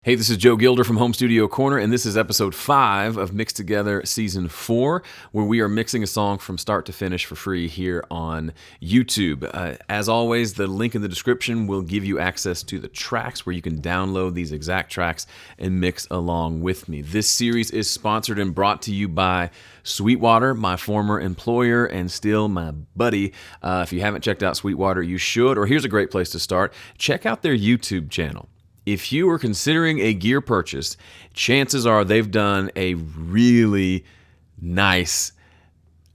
Hey, this is Joe Gilder from Home Studio Corner, and this is episode 5 of Mixed Together Season 4, where we are mixing a song from start to finish for free here on YouTube. As always, the link in the description will give you access to the tracks where you can download these exact tracks and mix along with me. This series is sponsored and brought to you by Sweetwater, my former employer and still my buddy. If you haven't checked out Sweetwater, you should, or here's a great place to start. Check out their YouTube channel. If you are considering a gear purchase, chances are they've done a really nice,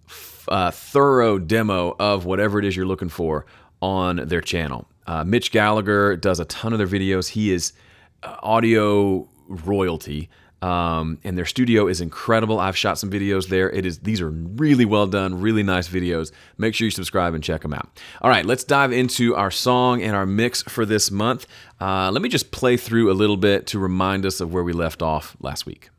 thorough demo of whatever it is you're looking for on their channel. Mitch Gallagher does a ton of their videos. He is audio royalty. And their studio is incredible. I've shot some videos there. These are really well done, really nice videos. Make sure you subscribe and check them out. All right, let's dive into our song and our mix for this month. Let me just play through a little bit to remind us of where we left off last week.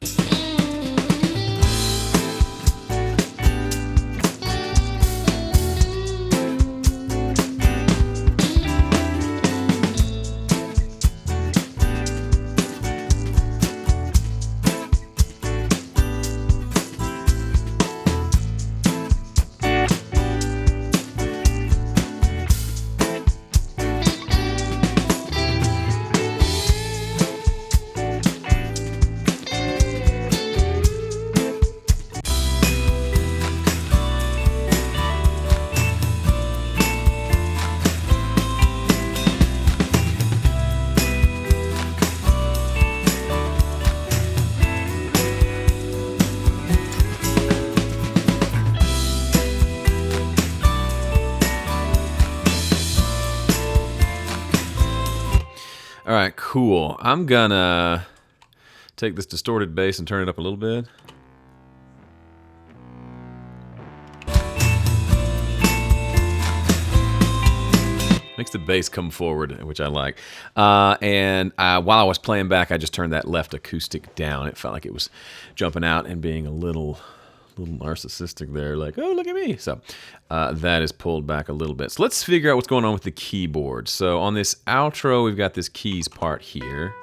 All right, cool. I'm gonna take this distorted bass and turn it up a little bit. Makes the bass come forward, which I like. And while I was playing back, I just turned that left acoustic down. It felt like it was jumping out and being a little narcissistic there, like, oh, look at me. So that is pulled back a little bit. So let's figure out what's going on with the keyboard. So on this outro, we've got this keys part here.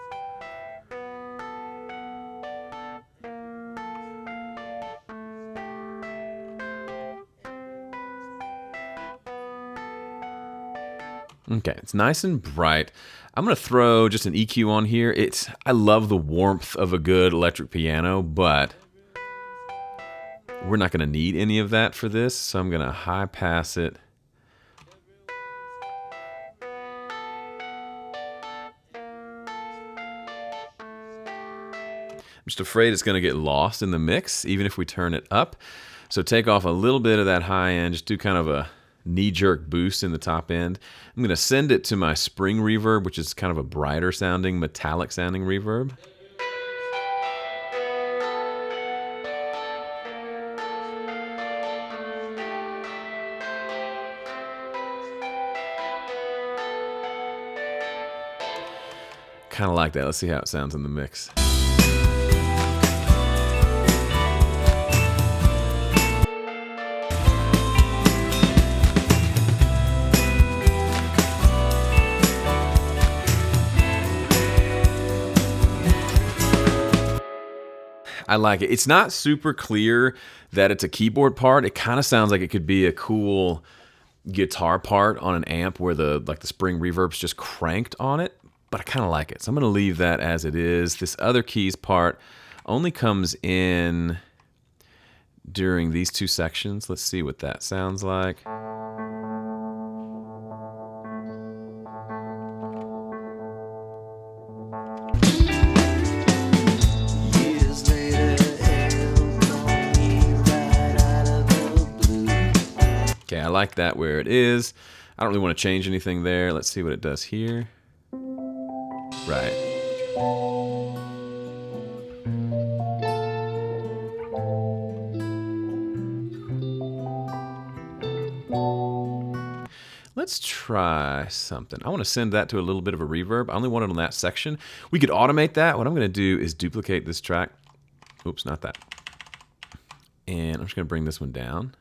Okay, it's nice and bright. I'm going to throw just an EQ on here. I love the warmth of a good electric piano, but we're not going to need any of that for this, so I'm going to high pass it. I'm just afraid it's going to get lost in the mix, even if we turn it up. So take off a little bit of that high end, just do kind of a knee-jerk boost in the top end. I'm going to send it to my spring reverb, which is kind of a brighter sounding, metallic sounding reverb. Kind of like that. Let's see how it sounds in the mix. I like it. It's not super clear that it's a keyboard part. It kind of sounds like it could be a cool guitar part on an amp where the spring reverb's just cranked on it. But I kind of like it, so I'm going to leave that as it is. This other keys part only comes in during these two sections. Let's see what that sounds like. Okay, I like that where it is. I don't really want to change anything there. Let's see what it does here. Right. Let's try something. I want to send that to a little bit of a reverb. I only want it on that section. We could automate that. What I'm going to do is duplicate this track. Oops, not that. And I'm just going to bring this one down.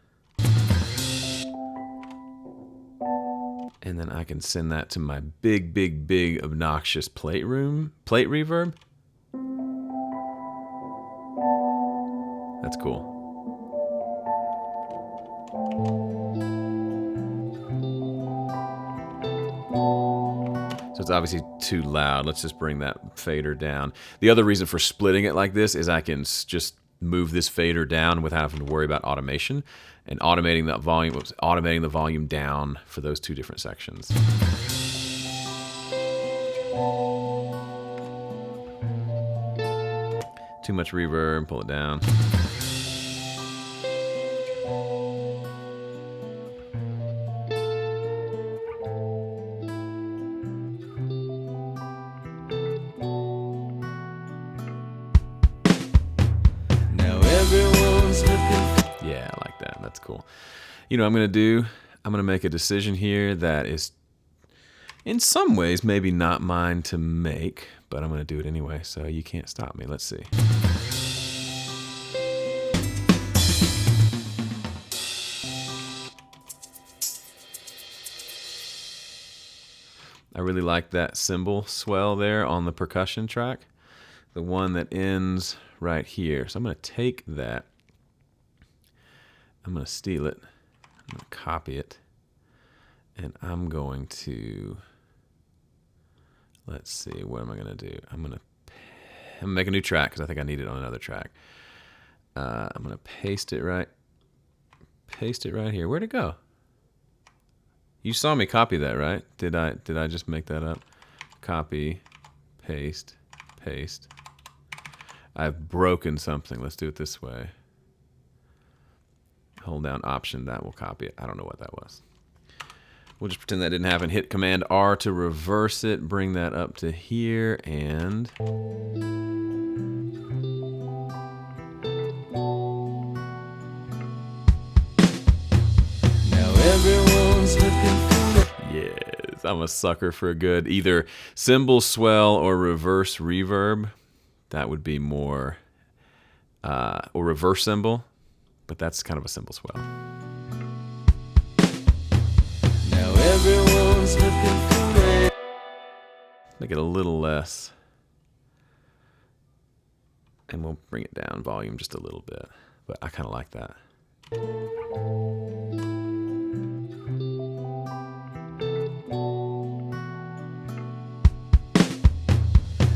And then I can send that to my big obnoxious plate reverb. That's cool. So it's obviously too loud. Let's just bring that fader down. The other reason for splitting it like this is I can just move this fader down without having to worry about automation, and automating the volume down for those two different sections. Too much reverb, pull it down. Yeah, I like that. That's cool. You know what I'm going to do? I'm going to make a decision here that is, in some ways, maybe not mine to make, but I'm going to do it anyway, so you can't stop me. Let's see. I really like that cymbal swell there on the percussion track, the one that ends right here. So I'm going to take that. I'm going to steal it. I'm going to copy it. And I'm going to, let's see, what am I going to do? I'm going to make a new track because I think I need it on another track. I'm going to paste it right here. Where'd it go? You saw me copy that, right? Did I just make that up? Copy, paste, paste. I've broken something. Let's do it this way. Hold down Option, that will copy it. I don't know what that was. We'll just pretend that didn't happen. Hit Command R to reverse it. Bring that up to here and now everyone's looking for it. Yes, I'm a sucker for a good either cymbal swell or reverse reverb. That would be more, or reverse cymbal, but that's kind of a cymbal swell. Now everyone's looking for it. Make it a little less. And we'll bring it down volume just a little bit. But I kind of like that.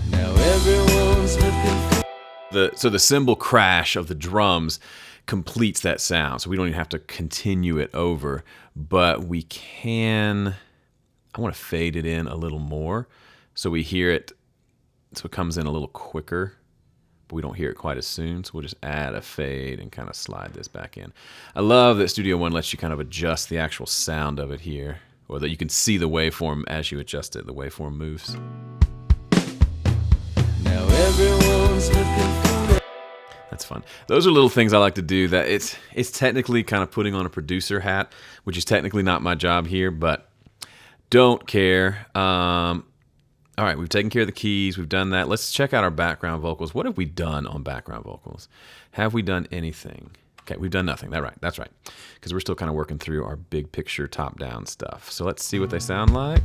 Now everyone's looking for so the cymbal crash of the drums completes that sound, so we don't even have to continue it over, but we can, I want to fade it in a little more so we hear it, so it comes in a little quicker, but we don't hear it quite as soon, so we'll just add a fade and kind of slide this back in. I love that Studio One lets you kind of adjust the actual sound of it here, or that you can see the waveform as you adjust it, the waveform moves. Now everyone's looking for it. That's fun. Those are little things I like to do that it's technically kind of putting on a producer hat, which is technically not my job here, but don't care. All right, we've taken care of the keys. We've done that. Let's check out our background vocals. What have we done on background vocals? Have we done anything? Okay, we've done nothing. That's right. Because we're still kind of working through our big picture top-down stuff. So let's see what they sound like.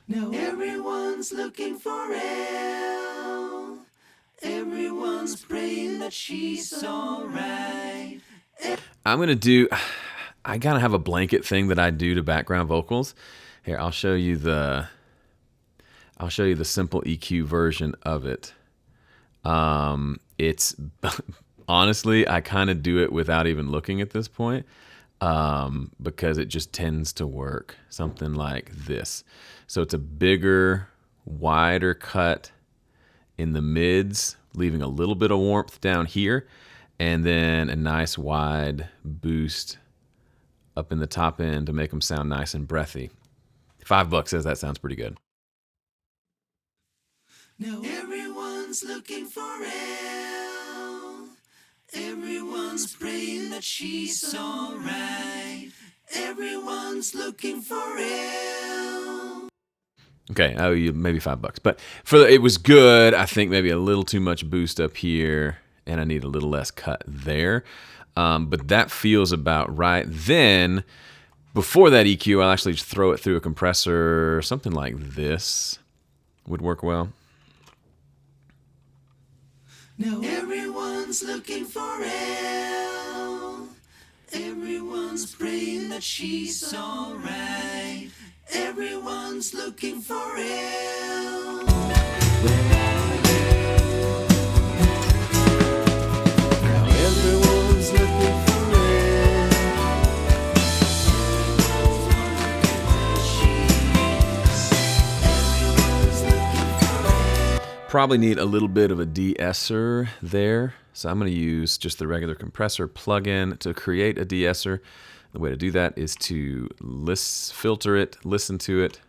Now everyone's looking for Elle. Everyone's praying that she's all right. I'm going to do, I kind of have a blanket thing that I do to background vocals. Here, I'll show you the simple EQ version of it. It's honestly, I kind of do it without even looking at this point, because it just tends to work. Something like this. So it's a bigger, wider cut in the mids, leaving a little bit of warmth down here, and then a nice wide boost up in the top end to make them sound nice and breathy. $5 says that sounds pretty good. Now everyone's looking for Elle. Everyone's praying that she's all right. Everyone's looking for Elle. Okay, I owe you maybe $5, but it was good. I think maybe a little too much boost up here, and I need a little less cut there. But that feels about right. Then, before that EQ, I'll actually just throw it through a compressor. Something like this would work well. Now everyone's looking for Elle. Everyone's praying that she's alright. Everyone's looking for Elle. Now everyone's looking for Elle. Everyone's looking for Elle. Probably need a little bit of a de-esser there. So I'm going to use just the regular compressor plugin to create a de-esser. The way to do that is to filter it, listen to it.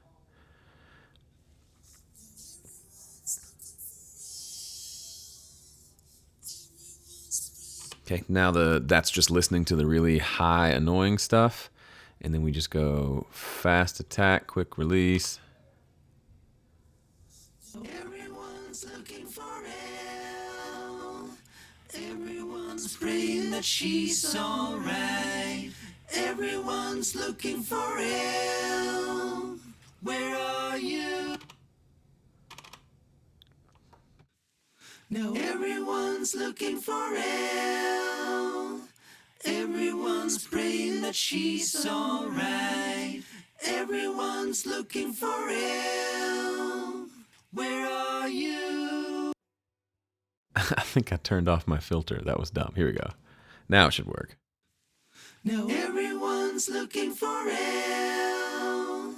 Okay, now that's just listening to the really high annoying stuff. And then we just go fast attack, quick release. Everyone's looking for Elle. Everyone's praying that she's alright. Everyone's looking for Elle. Where are you? Now everyone's looking for Elle. Everyone's praying that she's alright. Everyone's looking for Elle. Where are you? I think I turned off my filter. That was dumb. Here we go. Now it should work. Now everyone's looking for Elle.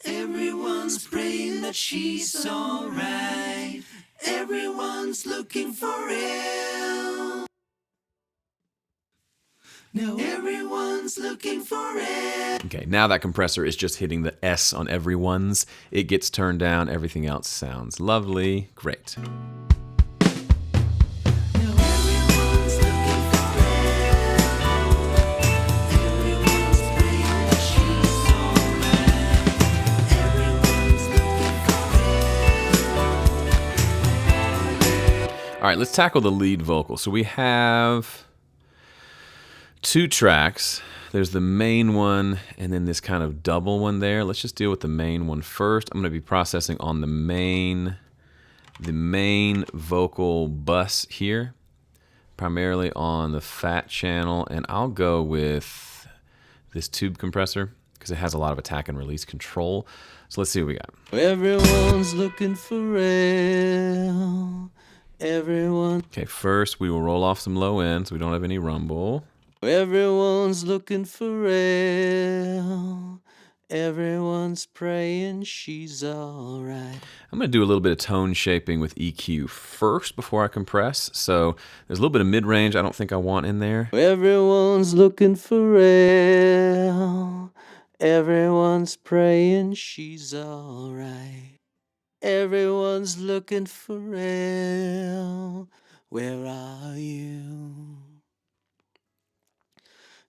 Everyone's praying that she's alright. Everyone's looking for Elle. Now everyone's looking for Elle. Okay, now that compressor is just hitting the S on everyone's. It gets turned down. Everything else sounds lovely. Great. Now everyone's looking for Elle. Everyone's praying that she's alright. Everyone's looking for Elle. All right, let's tackle the lead vocal. So we have 2 tracks. There's the main one and then this kind of double one there. Let's just deal with the main one first. I'm going to be processing on the main vocal bus here, primarily on the fat channel, and I'll go with this tube compressor because it has a lot of attack and release control. So let's see what we got. Everyone's looking for Elle. Everyone. Okay, first we will roll off some low ends so we don't have any rumble. Everyone's looking for Elle. Everyone's praying she's alright. I'm going to do a little bit of tone shaping with EQ first before I compress. So there's a little bit of mid-range I don't think I want in there. Everyone's looking for Elle. Everyone's praying she's alright. Everyone's looking for Elle. Where are you?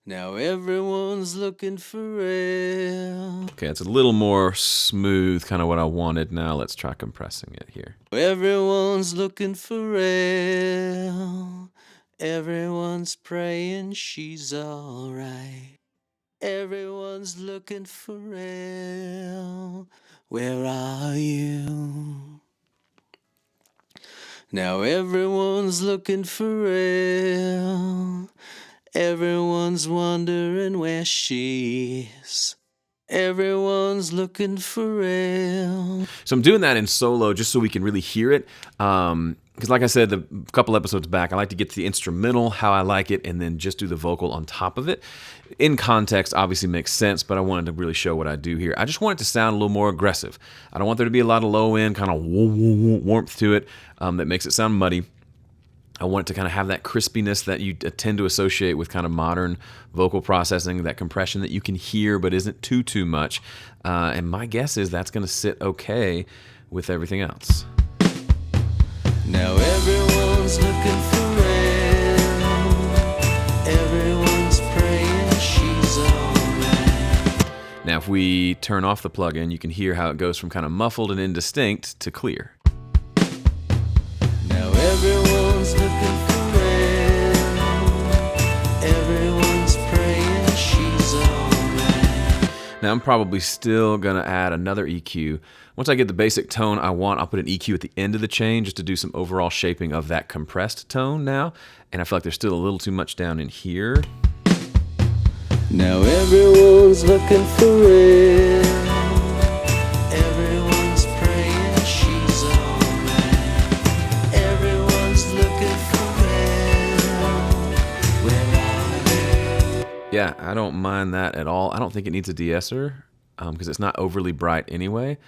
Now everyone's looking for Elle. Okay, it's a little more smooth, kind of what I wanted. Now let's try compressing it here. Everyone's looking for Elle. Everyone's praying she's alright. Everyone's looking for Elle. Where are you? Now everyone's looking for Elle. Everyone's wondering where she is. Everyone's looking for Elle. So I'm doing that in solo just so we can really hear it. Because like I said, a couple episodes back, I like to get to the instrumental, how I like it, and then just do the vocal on top of it. In context, obviously makes sense, but I wanted to really show what I do here. I just want it to sound a little more aggressive. I don't want there to be a lot of low end, kind of warmth to it that makes it sound muddy. I want it to kind of have that crispiness that you tend to associate with kind of modern vocal processing, that compression that you can hear but isn't too much. And my guess is that's going to sit okay with everything else. Now everyone's looking for Elle. Everyone's praying she's alright. Now if we turn off the plugin, you can hear how it goes from kind of muffled and indistinct to clear. Now everyone's looking for Elle. Everyone's praying she's alright. Now I'm probably still gonna add another EQ. Once I get the basic tone I want, I'll put an EQ at the end of the chain just to do some overall shaping of that compressed tone now. And I feel like there's still a little too much down in here. Now everyone's looking for it. Everyone's praying she's alright. Everyone's looking for it. Where are they? Yeah, I don't mind that at all. I don't think it needs a de-esser because it's not overly bright anyway.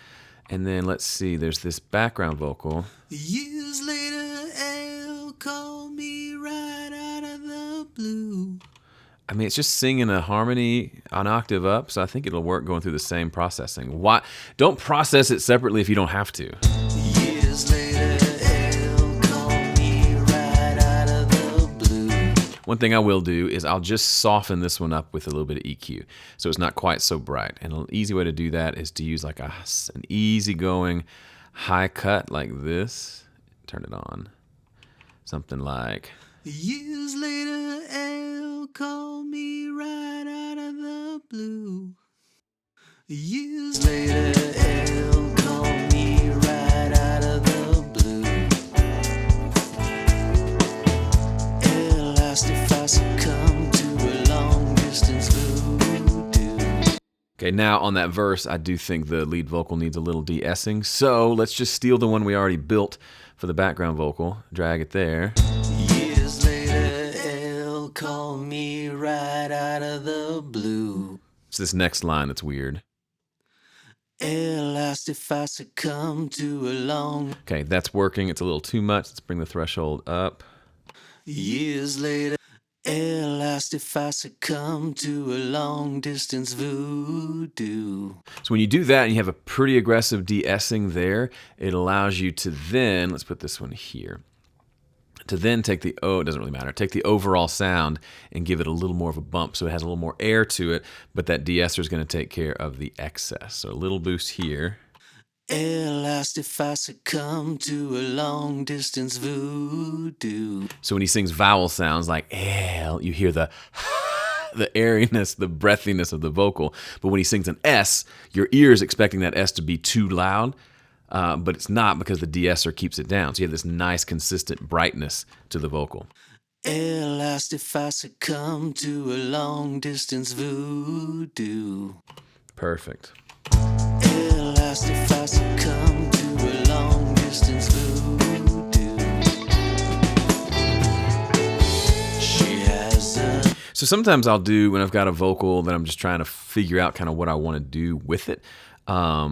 And then let's see, there's this background vocal. Years later, Elle called me right out of the blue. I mean, it's just singing a harmony an octave up, so I think it'll work going through the same processing. Why? Don't process it separately if you don't have to. Years later, Elle called me right out of the blue. One thing I will do is I'll just soften this one up with a little bit of EQ, so it's not quite so bright. And an easy way to do that is to use like an easygoing high cut like this. Turn it on. Something like... Years later, Elle called me right out of the blue. Years later, Elle called me right out of the blue. Elle asked if I succumbed to a long distance voodoo. Okay, now on that verse, I do think the lead vocal needs a little de-essing, so let's just steal the one we already built for the background vocal, drag it there. Years later, Elle called me right out of the blue. It's this next line that's weird. Elle asked if I succumbed to a long... Okay, that's working. It's a little too much. Let's bring the threshold up. Years later, Elle asked if I succumbed to a long distance voodoo. So when you do that and you have a pretty aggressive de-essing there, it allows you to then, let's put this one here, to then take the, it doesn't really matter, take the overall sound and give it a little more of a bump so it has a little more air to it, but that de-esser is going to take care of the excess. So a little boost here. Elle asked if I succumbed to a long distance voodoo. So when he sings vowel sounds like Elle, you hear the airiness, the breathiness of the vocal. But when he sings an S, your ear is expecting that S to be too loud, but it's not because the de-esser keeps it down. So you have this nice, consistent brightness to the vocal. Elle asked if I succumbed to a long distance voodoo. Perfect. Elle asked if I succumbed to a long distance voodoo. She has a... So sometimes I'll do, when I've got a vocal that I'm just trying to figure out kind of what I want to do with it, a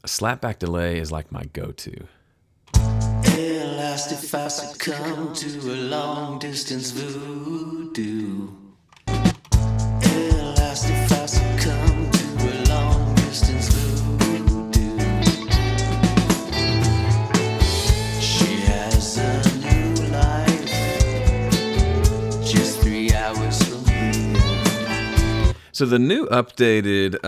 slapback delay is like my go-to. Elle asked if I succumbed to a long distance voodoo. Elle asked if I succumbed to a long distance voodoo. She has a new life, just 3 hours from here. So the new updated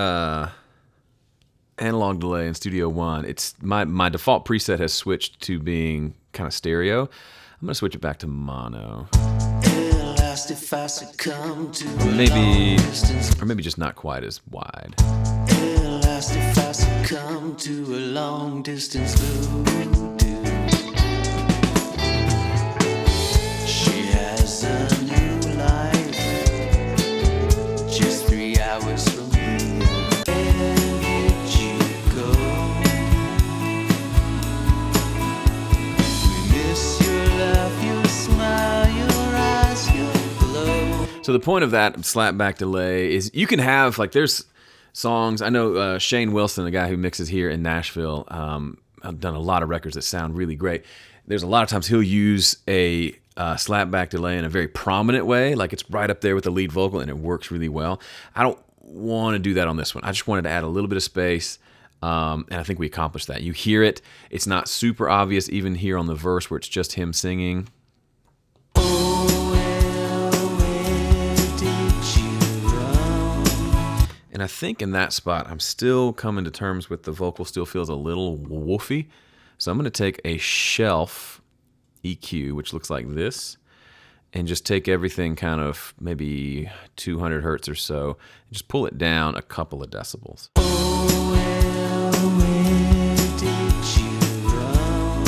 analog delay in Studio One, it's my default preset has switched to being kind of stereo. I'm gonna switch it back to mono. Elle asked if I succumbed to a Maybe, long distance. or maybe just not quite as wide. Elle asked if I succumbed to a long distance voodoo. She has a new life, just 3 hours from here. Where did you go? We miss your laugh, your smile, your eyes, your glow. So the point of that slapback delay is you can have, like, there's songs, I know Shane Wilson, a guy who mixes here in Nashville, I've done a lot of records that sound really great. There's a lot of times he'll use a slapback delay in a very prominent way, like it's right up there with the lead vocal and it works really well. I don't want to do that on this one. I just wanted to add a little bit of space, and I think we accomplished that. You hear it, it's not super obvious even here on the verse where it's just him singing. Oh, well, where did you run? And I think in that spot, I'm still coming to terms with the vocal still feels a little woofy. So I'm going to take a shelf EQ, which looks like this, and just take everything kind of maybe 200 hertz or so, and just pull it down a couple of decibels. Oh, well, where did you run?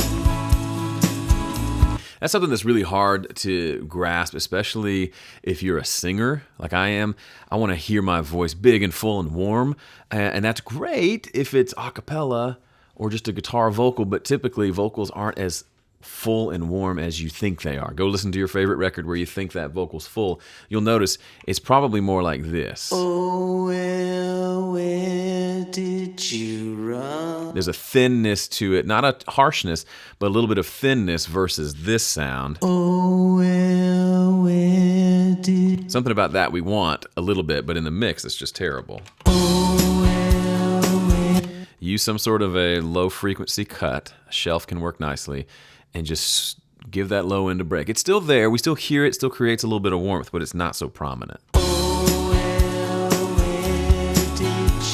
That's something that's really hard to grasp, especially if you're a singer like I am. I want to hear my voice big and full and warm, and that's great if it's a cappella or just a guitar vocal, but typically vocals aren't as full and warm as you think they are. Go listen to your favorite record where you think that vocal's full. You'll notice it's probably more like this. Oh, well, where did you run? There's a thinness to it, not a harshness, but a little bit of thinness versus this sound. Oh, well, where did... Something about that we want a little bit, but in the mix it's just terrible. Oh, well, where... Use some sort of a low frequency cut. A shelf can work nicely. And just give that low end a break. It's still there. We still hear it. Still creates a little bit of warmth, but it's not so prominent. Oh, well, where did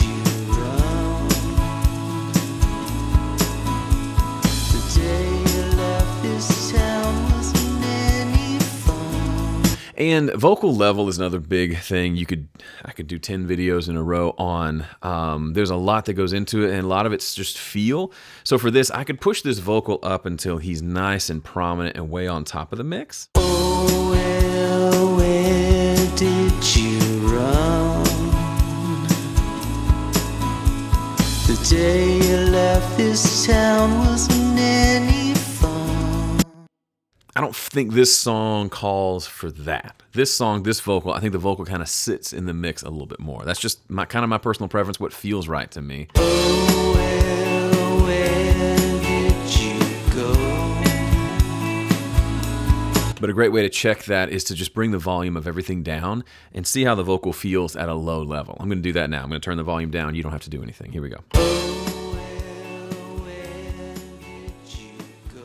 you run? The day you left this town wasn't any fun. And vocal level is another big thing. I could do 10 videos in a row on. There's a lot that goes into it, and a lot of it's just feel. So for this, I could push this vocal up until he's nice and prominent and way on top of the mix. Oh, well, where did you run? The day you left this town wasn't any fun. I don't think this song calls for that. This song, this vocal, I think the vocal kind of sits in the mix a little bit more. That's just my personal preference, what feels right to me. Oh, well, where did you go? But a great way to check that is to just bring the volume of everything down and see how the vocal feels at a low level. I'm going to do that now. I'm going to turn the volume down. You don't have to do anything. Here we go. Oh, well, where did you go?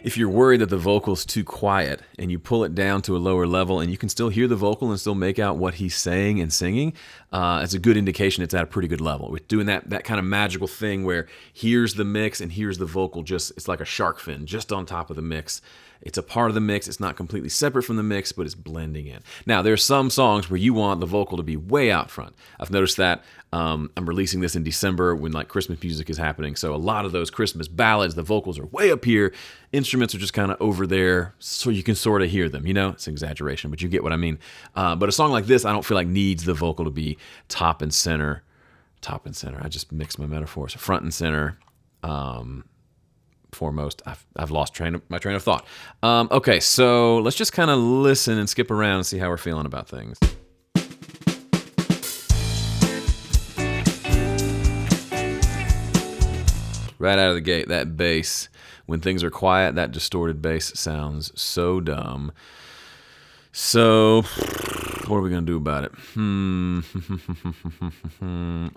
If you're worried that the vocal's too quiet and you pull it down to a lower level and you can still hear the vocal and still make out what he's saying and singing, it's a good indication it's at a pretty good level. We're doing that kind of magical thing where here's the mix and here's the vocal, it's like a shark fin just on top of the mix. It's a part of the mix. It's not completely separate from the mix, but it's blending in. Now, there are some songs where you want the vocal to be way out front. I've noticed that. I'm releasing this in December when like Christmas music is happening. So a lot of those Christmas ballads, the vocals are way up here. Instruments are just kind of over there so you can sort of hear them. You know, it's an exaggeration, but you get what I mean. But a song like this, I don't feel like needs the vocal to be top and center. Top and center. I just mixed my metaphors. Front and center. Foremost, I've lost my train of thought. Okay, so let's just kind of listen and skip around and see how we're feeling about things. Right out of the gate, that bass, when things are quiet, that distorted bass sounds so dumb. So, what are we going to do about it?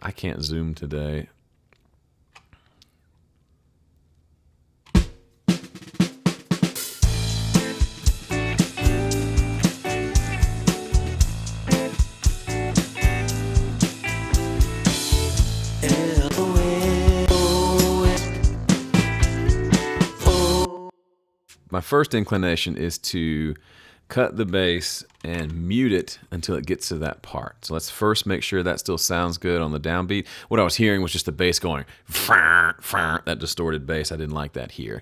I can't zoom today. My first inclination is to cut the bass and mute it until it gets to that part. So let's first make sure that still sounds good on the downbeat. What I was hearing was just the bass going, that distorted bass. I didn't like that here.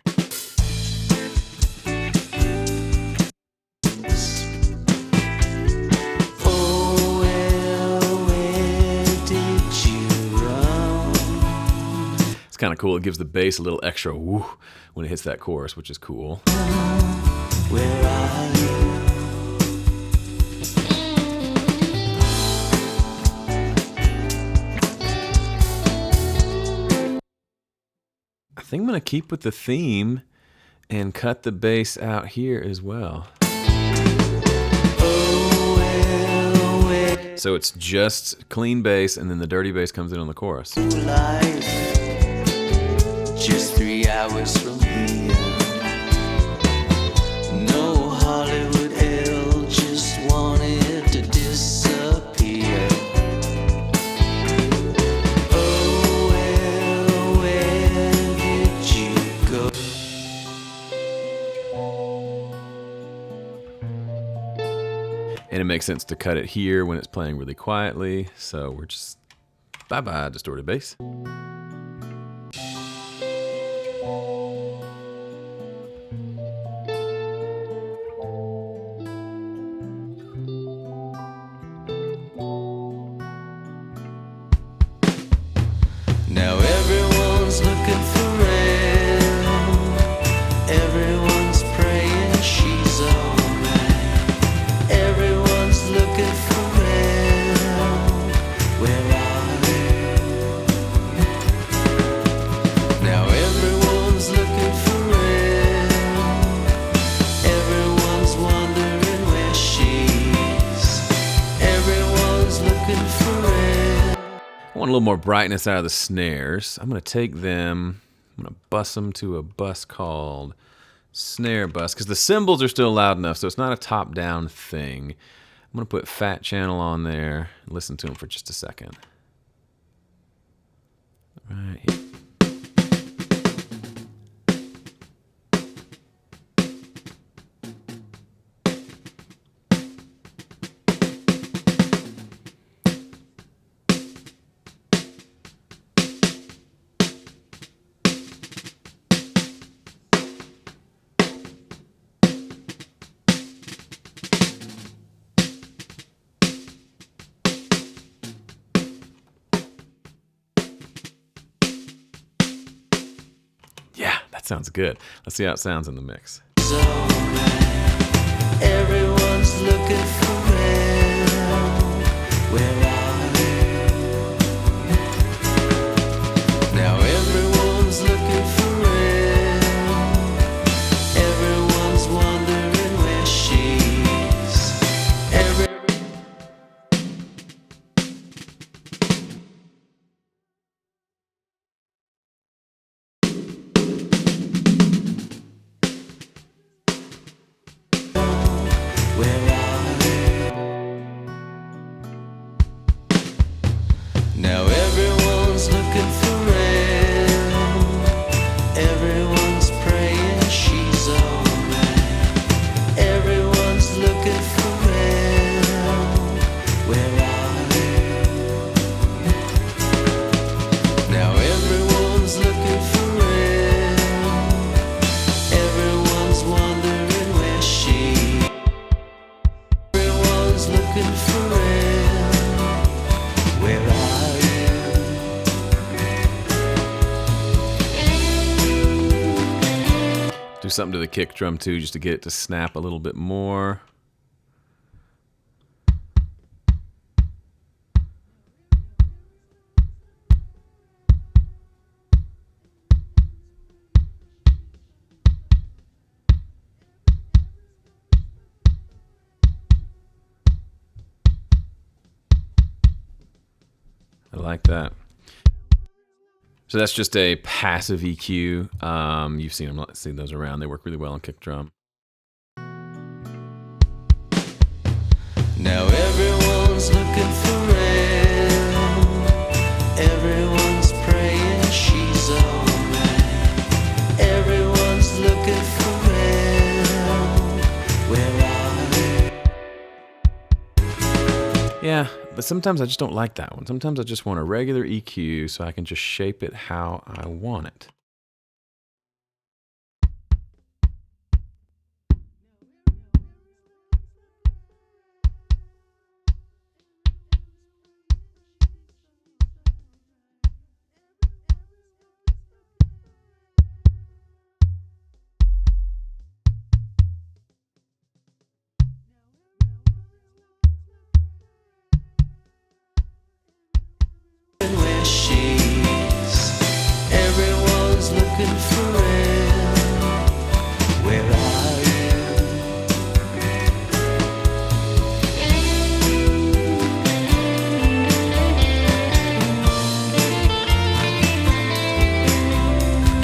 It's kind of cool. It gives the bass a little extra woo when it hits that chorus, which is cool. Where are you? I think I'm going to keep with the theme and cut the bass out here as well. So it's just clean bass and then the dirty bass comes in on the chorus. Life, just 3 hours from here. No Hollywood Elle, just wanted to disappear. Oh, well, where did you go? and it makes sense to cut it here when it's playing really quietly. So we're just bye-bye distorted bass. Now everyone's looking for Elle. Everyone's praying she's alright. Everyone's looking for Elle. Where are they? Now everyone's looking for Elle. Everyone's wondering where she is. Everyone's looking for Elle. I want a little more brightness out of the snares. I'm going to take them, I'm going to bus them to a bus called snare bus, because the cymbals are still loud enough, so it's not a top-down thing. I'm going to put fat channel on there and listen to them for just a second. Right here. Yeah, that sounds good. Let's see how it sounds in the mix. Everyone's looking for Elle. Where are they? Now everyone's looking for Elle. Everyone's wondering where she is. Where are they? Now everyone's looking for Elle. Everyone's praying she's alright. Everyone's looking for Elle. Where are they? Now everyone's looking for Elle. Everyone's wondering where she is. Everyone's looking for Elle. Where are you? Do something to the kick drum too, just to get it to snap a little bit more. I like that. So that's just a passive EQ. You've seen those around. They work really well on kick drum. Now everyone's looking for Elle. Everyone's praying she's alright. Everyone's looking for Elle. Where are they? Yeah, but sometimes I just don't like that one. Sometimes I just want a regular EQ so I can just shape it how I want it. Where she is. Everyone's looking for Elle. Where are you?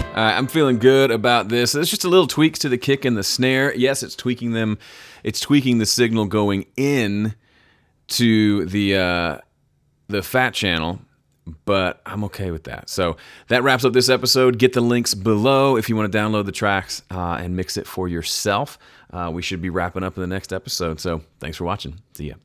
All right, I'm feeling good about this. There's just a little tweaks to the kick and the snare. Yes, it's tweaking them. It's tweaking the signal going in to the fat channel, but I'm okay with that. So that wraps up this episode. Get the links below if you want to download the tracks and mix it for yourself. We should be wrapping up in the next episode. So thanks for watching. See ya.